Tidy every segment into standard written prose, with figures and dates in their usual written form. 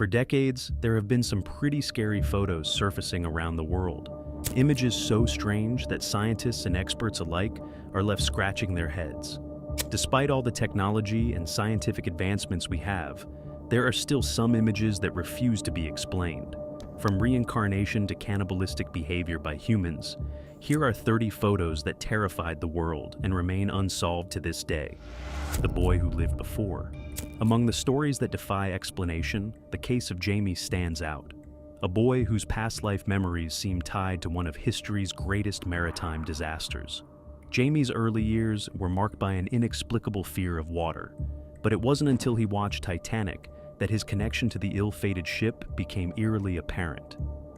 For decades, there have been some pretty scary photos surfacing around the world. Images so strange that scientists and experts alike are left scratching their heads. Despite all the technology and scientific advancements we have, there are still some images that refuse to be explained. From reincarnation to cannibalistic behavior by humans, here are 30 photos that terrified the world and remain unsolved to this day. The boy who lived before. Among the stories that defy explanation, the case of Jamie stands out. A boy whose past life memories seem tied to one of history's greatest maritime disasters. Jamie's early years were marked by an inexplicable fear of water, but it wasn't until he watched Titanic that his connection to the ill-fated ship became eerily apparent.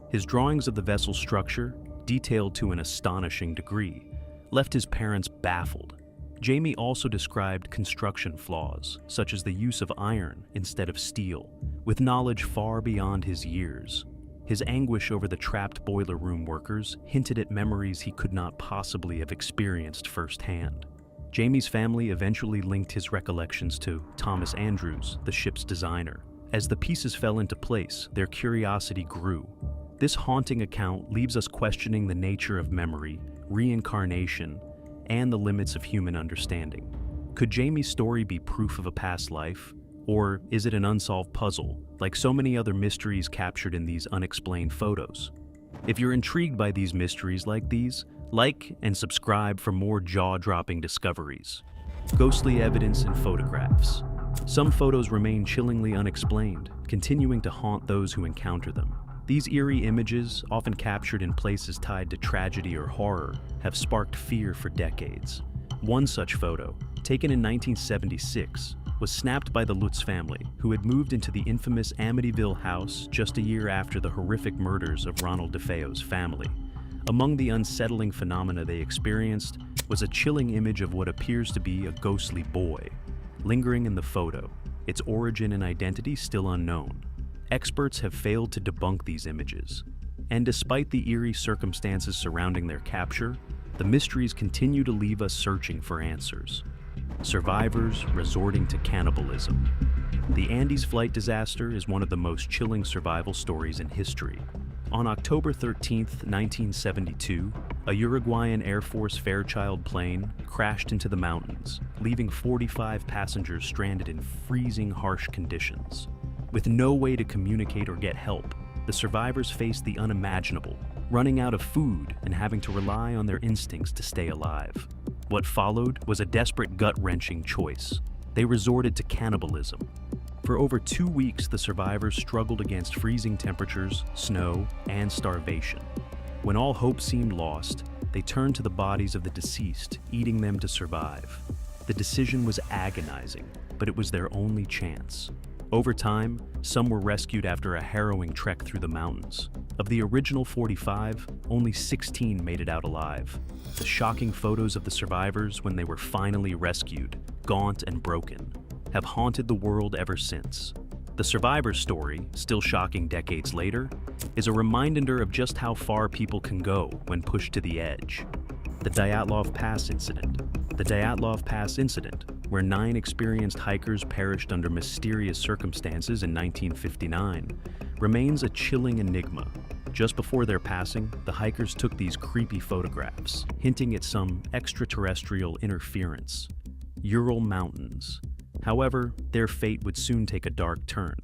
His drawings of the vessel's structure, detailed to an astonishing degree, left his parents baffled. Jamie also described construction flaws, such as the use of iron instead of steel, with knowledge far beyond his years. His anguish over the trapped boiler room workers hinted at memories he could not possibly have experienced firsthand. Jamie's family eventually linked his recollections to Thomas Andrews, the ship's designer. As the pieces fell into place, their curiosity grew. This haunting account leaves us questioning the nature of memory, reincarnation, and the limits of human understanding. Could Jamie's story be proof of a past life? Or is it an unsolved puzzle, like so many other mysteries captured in these unexplained photos? If you're intrigued by these mysteries like these, like and subscribe for more jaw-dropping discoveries. Ghostly evidence and photographs. Some photos remain chillingly unexplained, continuing to haunt those who encounter them. These eerie images, often captured in places tied to tragedy or horror, have sparked fear for decades. One such photo, taken in 1976, was snapped by the Lutz family, who had moved into the infamous Amityville house just a year after the horrific murders of Ronald DeFeo's family. Among the unsettling phenomena they experienced was a chilling image of what appears to be a ghostly boy, lingering in the photo, its origin and identity still unknown. Experts have failed to debunk these images, and despite the eerie circumstances surrounding their capture, the mysteries continue to leave us searching for answers. Survivors resorting to cannibalism. The Andes flight disaster is one of the most chilling survival stories in history. On October 13, 1972, a Uruguayan Air Force Fairchild plane crashed into the mountains, leaving 45 passengers stranded in freezing, harsh conditions. With no way to communicate or get help, the survivors faced the unimaginable, running out of food and having to rely on their instincts to stay alive. What followed was a desperate, gut-wrenching choice. They resorted to cannibalism. For over 2 weeks, the survivors struggled against freezing temperatures, snow, and starvation. When all hope seemed lost, they turned to the bodies of the deceased, eating them to survive. The decision was agonizing, but it was their only chance. Over time, some were rescued after a harrowing trek through the mountains. Of the original 45, only 16 made it out alive. The shocking photos of the survivors when they were finally rescued, gaunt and broken, have haunted the world ever since. The survivor's story, still shocking decades later, is a reminder of just how far people can go when pushed to the edge. The Dyatlov Pass Incident. The Dyatlov Pass Incident, where 9 experienced hikers perished under mysterious circumstances in 1959, remains a chilling enigma. Just before their passing, the hikers took these creepy photographs, hinting at some extraterrestrial interference. Ural Mountains. However, their fate would soon take a dark turn.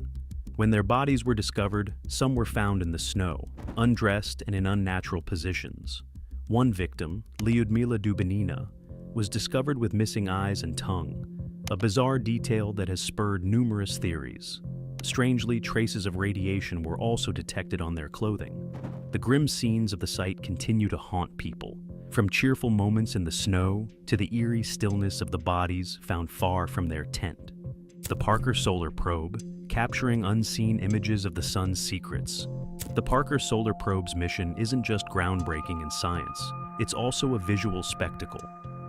When their bodies were discovered, some were found in the snow, undressed and in unnatural positions. One victim, Lyudmila Dubinina, was discovered with missing eyes and tongue, a bizarre detail that has spurred numerous theories. Strangely, traces of radiation were also detected on their clothing. The grim scenes of the site continue to haunt people, from cheerful moments in the snow to the eerie stillness of the bodies found far from their tent. The Parker Solar Probe, capturing unseen images of the sun's secrets. The Parker Solar Probe's mission isn't just groundbreaking in science, it's also a visual spectacle.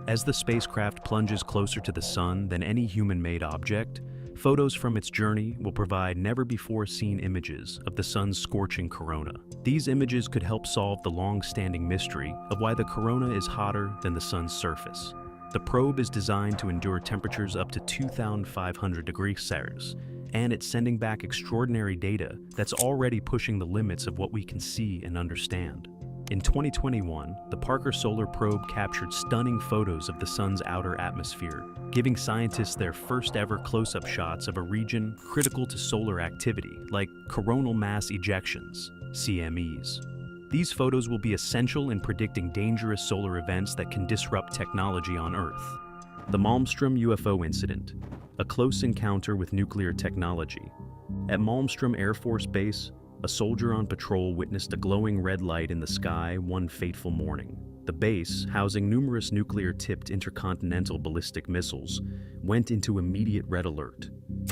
As the spacecraft plunges closer to the sun than any human-made object, photos from its journey will provide never-before-seen images of the sun's scorching corona. These images could help solve the long-standing mystery of why the corona is hotter than the sun's surface. The probe is designed to endure temperatures up to 2,500 degrees Celsius and it's sending back extraordinary data that's already pushing the limits of what we can see and understand. In 2021, the Parker Solar Probe captured stunning photos of the sun's outer atmosphere, giving scientists their first-ever close-up shots of a region critical to solar activity, like coronal mass ejections, CMEs. These photos will be essential in predicting dangerous solar events that can disrupt technology on Earth. The Malmstrom UFO incident, a close encounter with nuclear technology. At Malmstrom Air Force Base, a soldier on patrol witnessed a glowing red light in the sky one fateful morning. The base, housing numerous nuclear-tipped intercontinental ballistic missiles, went into immediate red alert.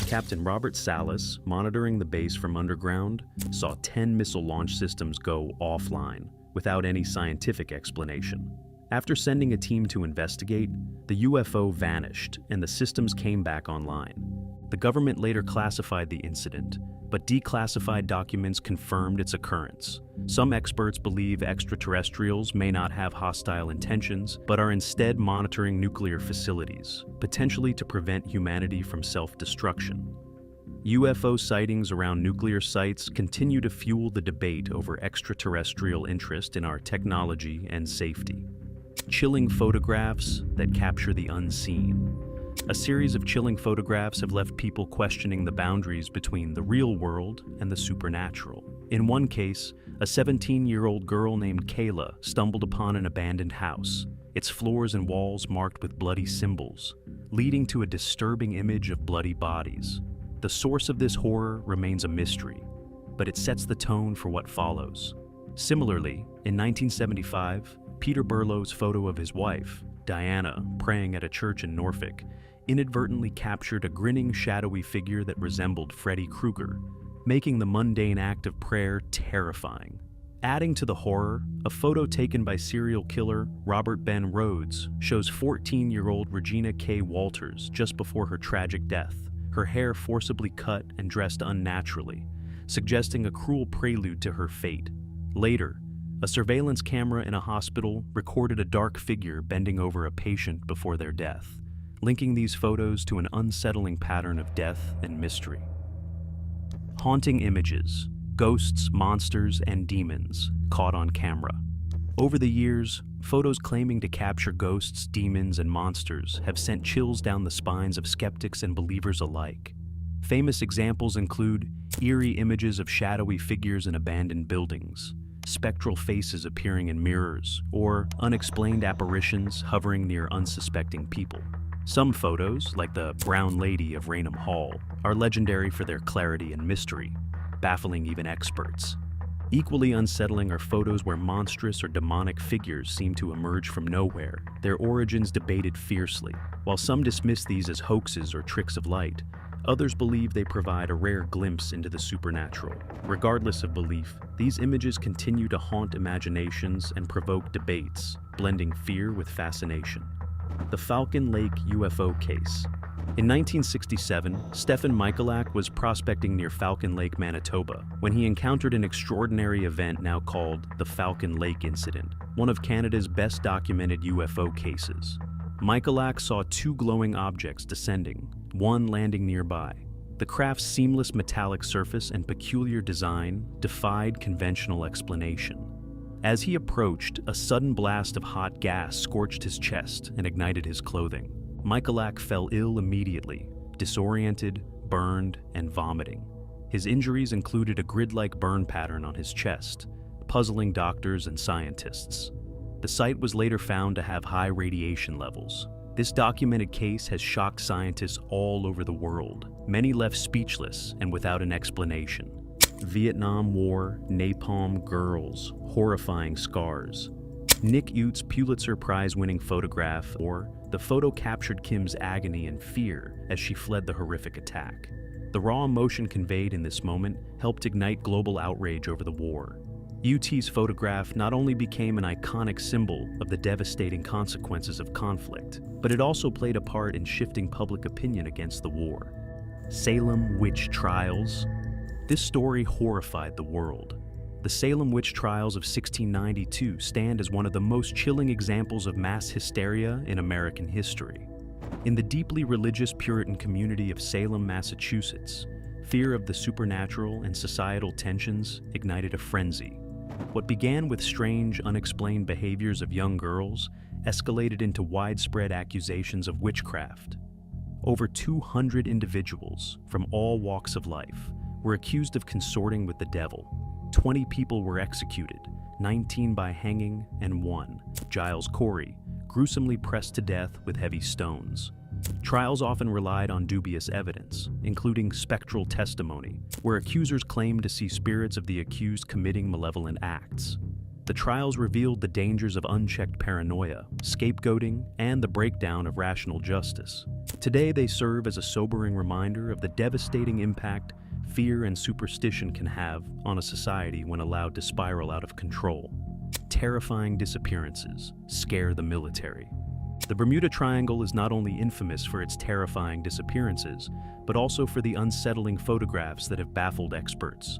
Captain Robert Salas, monitoring the base from underground, saw 10 missile launch systems go offline, without any scientific explanation. After sending a team to investigate, the UFO vanished and the systems came back online. The government later classified the incident, but declassified documents confirmed its occurrence. Some experts believe extraterrestrials may not have hostile intentions, but are instead monitoring nuclear facilities, potentially to prevent humanity from self-destruction. UFO sightings around nuclear sites continue to fuel the debate over extraterrestrial interest in our technology and safety. Chilling photographs that capture the unseen. A series of chilling photographs have left people questioning the boundaries between the real world and the supernatural. In one case, a 17-year-old girl named Kayla stumbled upon an abandoned house, its floors and walls marked with bloody symbols, leading to a disturbing image of bloody bodies. The source of this horror remains a mystery, but it sets the tone for what follows. Similarly, in 1975, Peter Burlow's photo of his wife, Diana, praying at a church in Norfolk, inadvertently captured a grinning, shadowy figure that resembled Freddy Krueger, making the mundane act of prayer terrifying. Adding to the horror, a photo taken by serial killer Robert Ben Rhodes shows 14-year-old Regina K. Walters just before her tragic death, her hair forcibly cut and dressed unnaturally, suggesting a cruel prelude to her fate. Later, a surveillance camera in a hospital recorded a dark figure bending over a patient before their death, linking these photos to an unsettling pattern of death and mystery. Haunting images, ghosts, monsters, and demons caught on camera. Over the years, photos claiming to capture ghosts, demons, and monsters have sent chills down the spines of skeptics and believers alike. Famous examples include eerie images of shadowy figures in abandoned buildings, spectral faces appearing in mirrors, or unexplained apparitions hovering near unsuspecting people. Some photos, like the Brown Lady of Raynham Hall, are legendary for their clarity and mystery, baffling even experts. Equally unsettling are photos where monstrous or demonic figures seem to emerge from nowhere, their origins debated fiercely. While some dismiss these as hoaxes or tricks of light, others believe they provide a rare glimpse into the supernatural. Regardless of belief, these images continue to haunt imaginations and provoke debates, blending fear with fascination. The Falcon Lake UFO case. In 1967, Stephen Michalak was prospecting near Falcon Lake, Manitoba, when he encountered an extraordinary event now called the Falcon Lake Incident, one of Canada's best documented UFO cases. Michalak saw two glowing objects descending, one landing nearby. The craft's seamless metallic surface and peculiar design defied conventional explanation. As he approached, a sudden blast of hot gas scorched his chest and ignited his clothing. Michalak fell ill immediately, disoriented, burned, and vomiting. His injuries included a grid-like burn pattern on his chest, puzzling doctors and scientists. The site was later found to have high radiation levels. This documented case has shocked scientists all over the world, many left speechless and without an explanation. Vietnam War, napalm girls, horrifying scars. Nick Ute's Pulitzer Prize-winning photograph, or the photo captured Kim's agony and fear as she fled the horrific attack. The raw emotion conveyed in this moment helped ignite global outrage over the war. UT's photograph not only became an iconic symbol of the devastating consequences of conflict, but it also played a part in shifting public opinion against the war. Salem witch trials. This story horrified the world. The Salem witch trials of 1692 stand as one of the most chilling examples of mass hysteria in American history. In the deeply religious Puritan community of Salem, Massachusetts, fear of the supernatural and societal tensions ignited a frenzy. What began with strange, unexplained behaviors of young girls escalated into widespread accusations of witchcraft. Over 200 individuals from all walks of life were accused of consorting with the devil. 20 people were executed, 19 by hanging, and one, Giles Corey, gruesomely pressed to death with heavy stones. Trials often relied on dubious evidence, including spectral testimony, where accusers claimed to see spirits of the accused committing malevolent acts. The trials revealed the dangers of unchecked paranoia, scapegoating, and the breakdown of rational justice. Today, they serve as a sobering reminder of the devastating impact fear and superstition can have on a society when allowed to spiral out of control. Terrifying disappearances scare the military. The Bermuda Triangle is not only infamous for its terrifying disappearances, but also for the unsettling photographs that have baffled experts.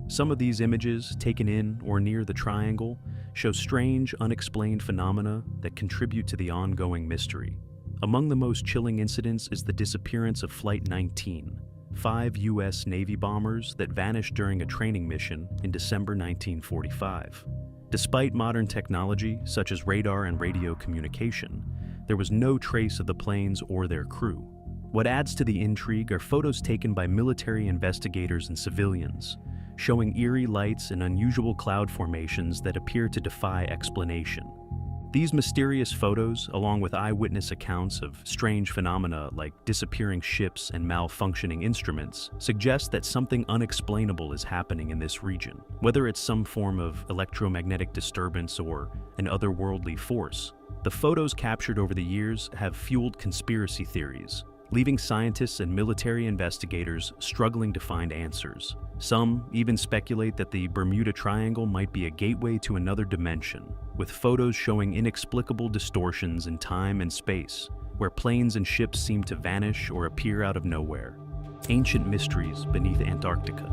Some of these images, taken in or near the triangle, show strange, unexplained phenomena that contribute to the ongoing mystery. Among the most chilling incidents is the disappearance of Flight 19, 5 U.S. Navy bombers that vanished during a training mission in December 1945. Despite modern technology, such as radar and radio communication, there was no trace of the planes or their crew. What adds to the intrigue are photos taken by military investigators and civilians, showing eerie lights and unusual cloud formations that appear to defy explanation. These mysterious photos, along with eyewitness accounts of strange phenomena like disappearing ships and malfunctioning instruments, suggest that something unexplainable is happening in this region. Whether it's some form of electromagnetic disturbance or an otherworldly force, the photos captured over the years have fueled conspiracy theories, leaving scientists and military investigators struggling to find answers. Some even speculate that the Bermuda Triangle might be a gateway to another dimension, with photos showing inexplicable distortions in time and space, where planes and ships seem to vanish or appear out of nowhere. Ancient mysteries beneath Antarctica.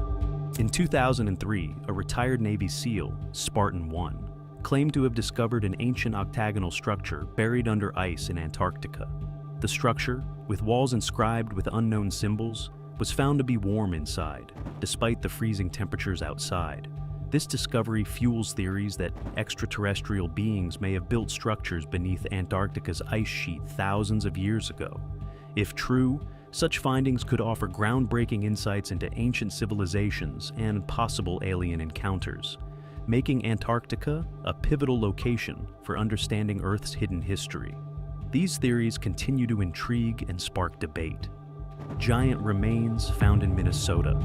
In 2003, a retired Navy SEAL, Spartan 1, claimed to have discovered an ancient octagonal structure buried under ice in Antarctica. The structure, with walls inscribed with unknown symbols, was found to be warm inside, despite the freezing temperatures outside. This discovery fuels theories that extraterrestrial beings may have built structures beneath Antarctica's ice sheet thousands of years ago. If true, such findings could offer groundbreaking insights into ancient civilizations and possible alien encounters, making Antarctica a pivotal location for understanding Earth's hidden history. These theories continue to intrigue and spark debate. Giant remains found in Minnesota.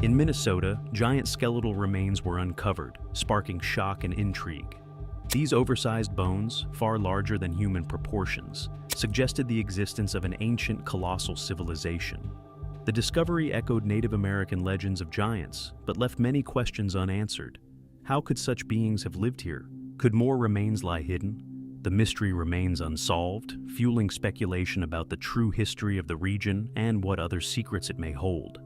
In Minnesota, giant skeletal remains were uncovered, sparking shock and intrigue. These oversized bones, far larger than human proportions, suggested the existence of an ancient colossal civilization. The discovery echoed Native American legends of giants, but left many questions unanswered. How could such beings have lived here? Could more remains lie hidden? The mystery remains unsolved, fueling speculation about the true history of the region and what other secrets it may hold.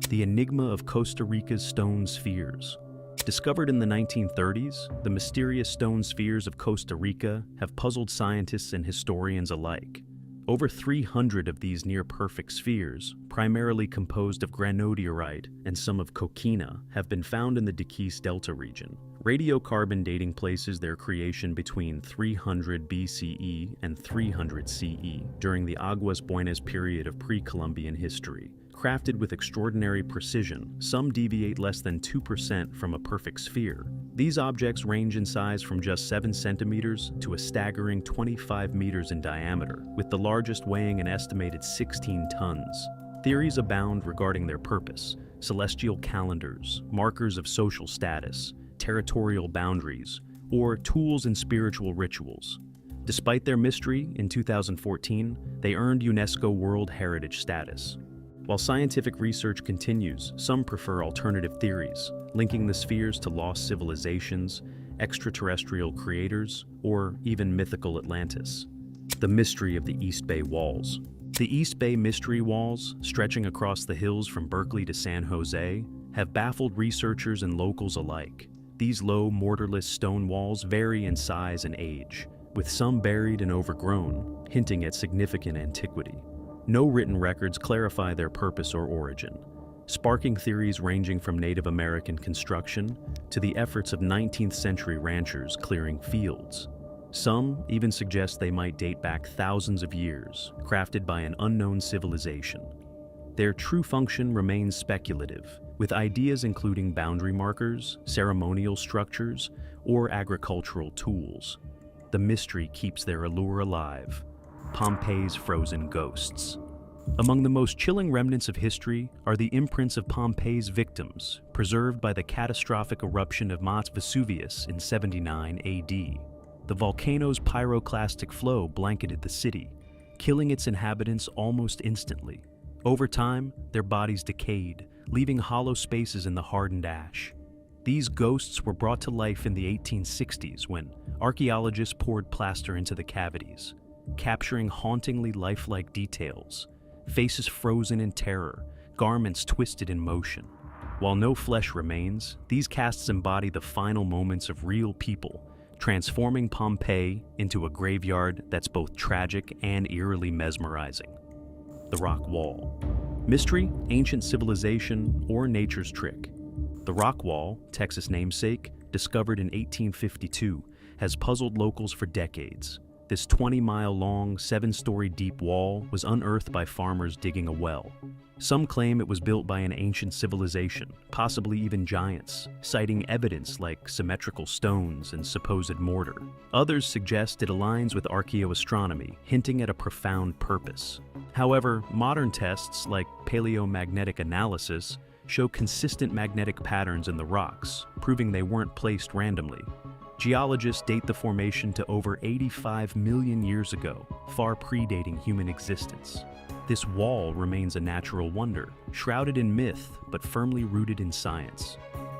The enigma of Costa Rica's stone spheres. Discovered in the 1930s, the mysterious stone spheres of Costa Rica have puzzled scientists and historians alike. Over 300 of these near-perfect spheres, primarily composed of granodiorite and some of coquina, have been found in the Dikis Delta region. Radiocarbon dating places their creation between 300 BCE and 300 CE during the Aguas Buenas period of pre-Columbian history. Crafted with extraordinary precision, some deviate less than 2% from a perfect sphere. These objects range in size from just 7 centimeters to a staggering 25 meters in diameter, with the largest weighing an estimated 16 tons. Theories abound regarding their purpose: celestial calendars, markers of social status, territorial boundaries, or tools in spiritual rituals. Despite their mystery, in 2014, they earned UNESCO World Heritage status. While scientific research continues, some prefer alternative theories, linking the spheres to lost civilizations, extraterrestrial creators, or even mythical Atlantis. The mystery of the East Bay Walls. The East Bay Mystery Walls, stretching across the hills from Berkeley to San Jose, have baffled researchers and locals alike. These low, mortarless stone walls vary in size and age, with some buried and overgrown, hinting at significant antiquity. No written records clarify their purpose or origin. sparking theories ranging from Native American construction to the efforts of 19th century ranchers clearing fields. Some even suggest they might date back thousands of years, crafted by an unknown civilization. Their true function remains speculative, with ideas including boundary markers, ceremonial structures, or agricultural tools. The mystery keeps their allure alive. Pompeii's frozen ghosts. Among the most chilling remnants of history are the imprints of Pompeii's victims, preserved by the catastrophic eruption of Mount Vesuvius in 79 AD. The volcano's pyroclastic flow blanketed the city, killing its inhabitants almost instantly. Over time, their bodies decayed, leaving hollow spaces in the hardened ash. These ghosts were brought to life in the 1860s when archaeologists poured plaster into the cavities, capturing hauntingly lifelike details. Faces frozen in terror, garments twisted in motion. While no flesh remains, these casts embody the final moments of real people, transforming Pompeii into a graveyard that's both tragic and eerily mesmerizing. The Rock Wall. Mystery, ancient civilization, or nature's trick. The Rock Wall, Texas namesake, discovered in 1852, has puzzled locals for decades. This 20-mile-long, 7-story deep wall was unearthed by farmers digging a well. Some claim it was built by an ancient civilization, possibly even giants, citing evidence like symmetrical stones and supposed mortar. Others suggest it aligns with archaeoastronomy, hinting at a profound purpose. However, modern tests like paleomagnetic analysis show consistent magnetic patterns in the rocks, proving they weren't placed randomly. Geologists date the formation to over 85 million years ago, far predating human existence. This wall remains a natural wonder, shrouded in myth but firmly rooted in science.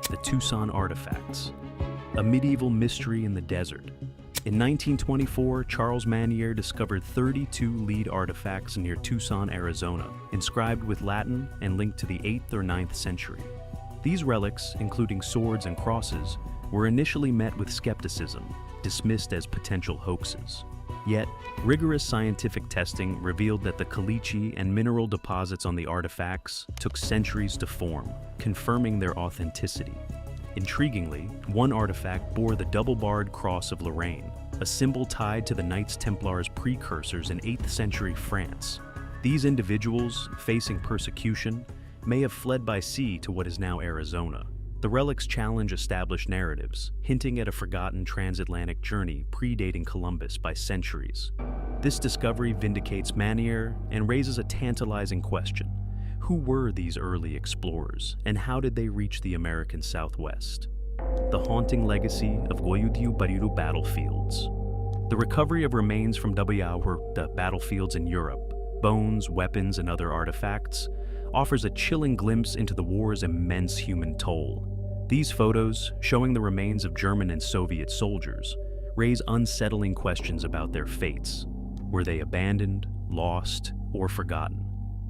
The Tucson Artifacts. A medieval mystery in the desert. In 1924, Charles Manier discovered 32 lead artifacts near Tucson, Arizona, inscribed with Latin and linked to the 8th or 9th century. These relics, including swords and crosses, were initially met with skepticism, dismissed as potential hoaxes. Yet, rigorous scientific testing revealed that the caliche and mineral deposits on the artifacts took centuries to form, confirming their authenticity. Intriguingly, one artifact bore the double-barred Cross of Lorraine, a symbol tied to the Knights Templars' precursors in 8th century France. These individuals, facing persecution, may have fled by sea to what is now Arizona. The relics challenge established narratives, hinting at a forgotten transatlantic journey predating Columbus by centuries. This discovery vindicates Manier and raises a tantalizing question. Who were these early explorers, and how did they reach the American Southwest? The haunting legacy of Goyutiw Bariru battlefields. The recovery of remains from WA battlefields in Europe, bones, weapons, and other artifacts, offers a chilling glimpse into the war's immense human toll. These photos, showing the remains of German and Soviet soldiers, raise unsettling questions about their fates. Were they abandoned, lost, or forgotten?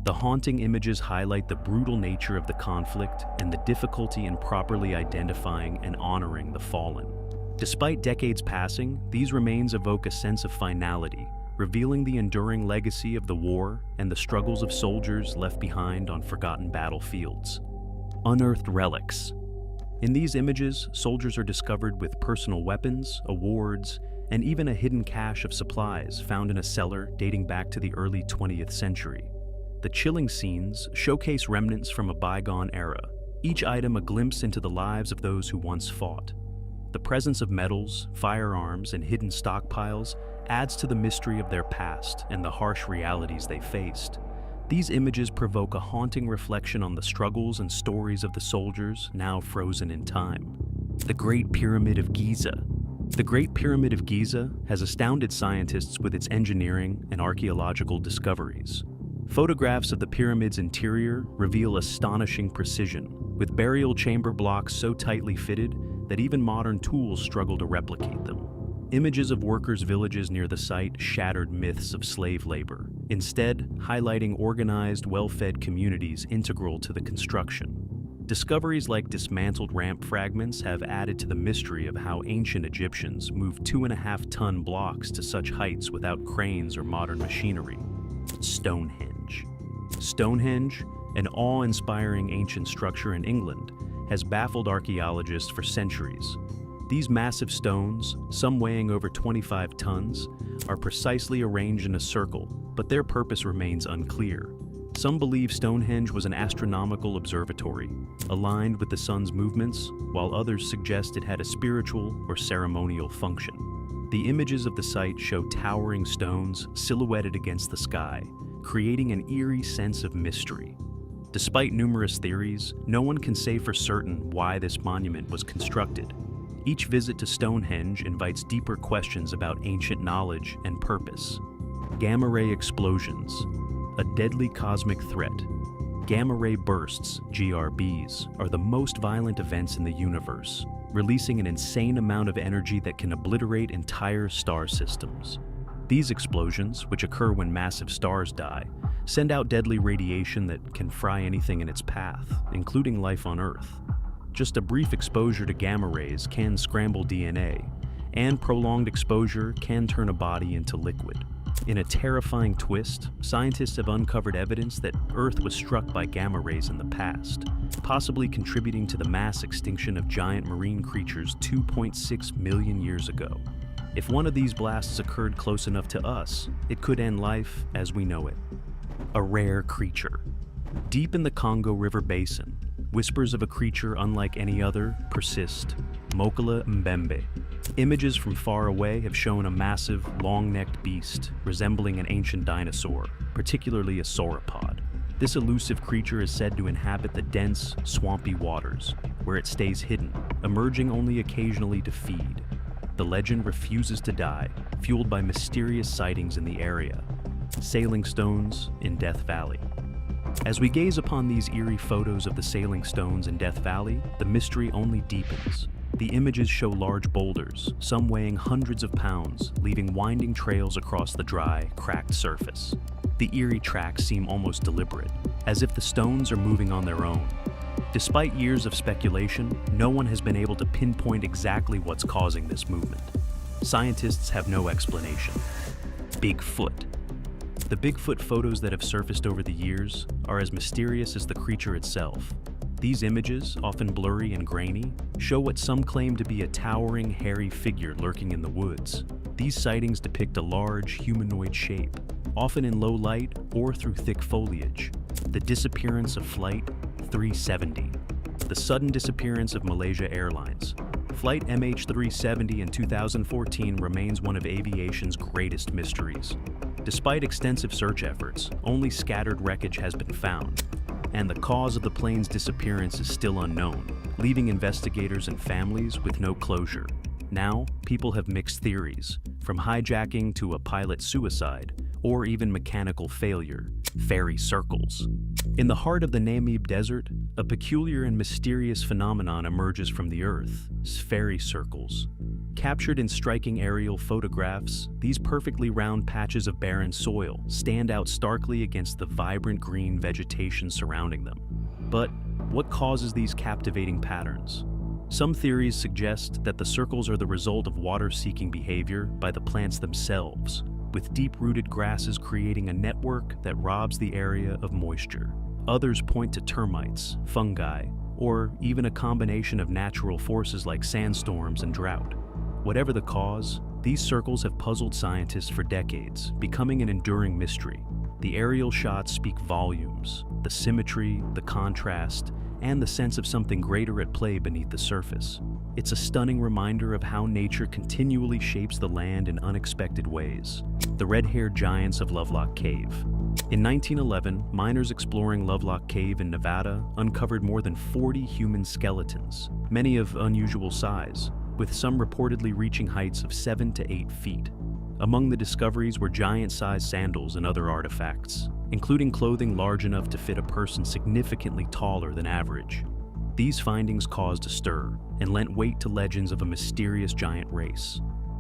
The haunting images highlight the brutal nature of the conflict and the difficulty in properly identifying and honoring the fallen. Despite decades passing, these remains evoke a sense of finality, revealing the enduring legacy of the war and the struggles of soldiers left behind on forgotten battlefields. Unearthed relics. In these images, soldiers are discovered with personal weapons, awards, and even a hidden cache of supplies found in a cellar dating back to the early 20th century. The chilling scenes showcase remnants from a bygone era, each item a glimpse into the lives of those who once fought. The presence of medals, firearms, and hidden stockpiles adds to the mystery of their past and the harsh realities they faced. These images provoke a haunting reflection on the struggles and stories of the soldiers now frozen in time. The Great Pyramid of Giza. The Great Pyramid of Giza has astounded scientists with its engineering and archaeological discoveries. Photographs of the pyramid's interior reveal astonishing precision, with burial chamber blocks so tightly fitted that even modern tools struggle to replicate them. Images of workers' villages near the site shattered myths of slave labor, instead highlighting organized, well-fed communities integral to the construction. Discoveries like dismantled ramp fragments have added to the mystery of how ancient Egyptians moved 2.5-ton blocks to such heights without cranes or modern machinery. Stonehenge. Stonehenge, an awe-inspiring ancient structure in England, has baffled archaeologists for centuries. These massive stones, some weighing over 25 tons, are precisely arranged in a circle, but their purpose remains unclear. Some believe Stonehenge was an astronomical observatory, aligned with the sun's movements, while others suggest it had a spiritual or ceremonial function. The images of the site show towering stones silhouetted against the sky, creating an eerie sense of mystery. Despite numerous theories, no one can say for certain why this monument was constructed. Each visit to Stonehenge invites deeper questions about ancient knowledge and purpose. Gamma ray explosions, a deadly cosmic threat. Gamma ray bursts, GRBs, are the most violent events in the universe, releasing an insane amount of energy that can obliterate entire star systems. These explosions, which occur when massive stars die, send out deadly radiation that can fry anything in its path, including life on Earth. Just a brief exposure to gamma rays can scramble DNA, and prolonged exposure can turn a body into liquid. In a terrifying twist, scientists have uncovered evidence that Earth was struck by gamma rays in the past, possibly contributing to the mass extinction of giant marine creatures 2.6 million years ago. If one of these blasts occurred close enough to us, it could end life as we know it. A rare creature. Deep in the Congo River Basin, whispers of a creature unlike any other persist. Mokala Mbembe. Images from far away have shown a massive, long-necked beast resembling an ancient dinosaur, particularly a sauropod. This elusive creature is said to inhabit the dense, swampy waters, where it stays hidden, emerging only occasionally to feed. The legend refuses to die, fueled by mysterious sightings in the area. Sailing stones in Death Valley. As we gaze upon these eerie photos of the sailing stones in Death Valley, the mystery only deepens. The images show large boulders, some weighing hundreds of pounds, leaving winding trails across the dry, cracked surface. The eerie tracks seem almost deliberate, as if the stones are moving on their own. Despite years of speculation, no one has been able to pinpoint exactly what's causing this movement. Scientists have no explanation. Bigfoot. The Bigfoot photos that have surfaced over the years are as mysterious as the creature itself. These images, often blurry and grainy, show what some claim to be a towering, hairy figure lurking in the woods. These sightings depict a large, humanoid shape, often in low light or through thick foliage. The disappearance of Flight 370. The sudden disappearance of Malaysia Airlines. Flight MH370 in 2014 remains one of aviation's greatest mysteries. Despite extensive search efforts, only scattered wreckage has been found, and the cause of the plane's disappearance is still unknown, leaving investigators and families with no closure. Now, people have mixed theories, from hijacking to a pilot suicide, or even mechanical failure. Fairy circles. In the heart of the Namib Desert, a peculiar and mysterious phenomenon emerges from the Earth: fairy circles. Captured in striking aerial photographs, these perfectly round patches of barren soil stand out starkly against the vibrant green vegetation surrounding them. But what causes these captivating patterns? Some theories suggest that the circles are the result of water-seeking behavior by the plants themselves, with deep-rooted grasses creating a network that robs the area of moisture. Others point to termites, fungi, or even a combination of natural forces like sandstorms and drought. Whatever the cause, these circles have puzzled scientists for decades, becoming an enduring mystery. The aerial shots speak volumes: the symmetry, the contrast, and the sense of something greater at play beneath the surface. It's a stunning reminder of how nature continually shapes the land in unexpected ways. The red-haired giants of Lovelock Cave. In 1911, miners exploring Lovelock Cave in Nevada uncovered more than 40 human skeletons, many of unusual size, with some reportedly reaching heights of 7 to 8 feet. Among the discoveries were giant-sized sandals and other artifacts, including clothing large enough to fit a person significantly taller than average. These findings caused a stir and lent weight to legends of a mysterious giant race.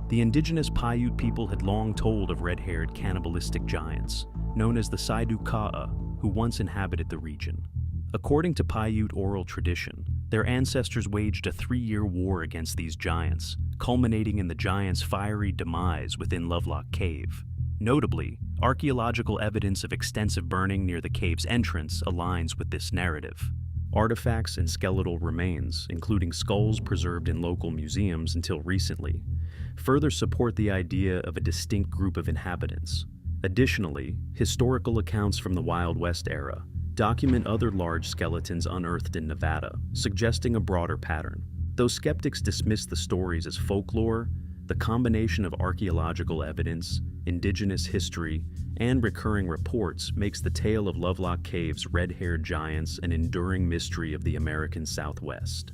The indigenous Paiute people had long told of red-haired cannibalistic giants, known as the Saidu Ka'a, who once inhabited the region. According to Paiute oral tradition, their ancestors waged a 3-year war against these giants, culminating in the giants' fiery demise within Lovelock Cave. Notably, archaeological evidence of extensive burning near the cave's entrance aligns with this narrative. Artifacts and skeletal remains, including skulls preserved in local museums until recently, further support the idea of a distinct group of inhabitants. Additionally, historical accounts from the Wild West era document other large skeletons unearthed in Nevada, suggesting a broader pattern. Though skeptics dismiss the stories as folklore, the combination of archaeological evidence, indigenous history, and recurring reports makes the tale of Lovelock Cave's red-haired giants an enduring mystery of the American Southwest.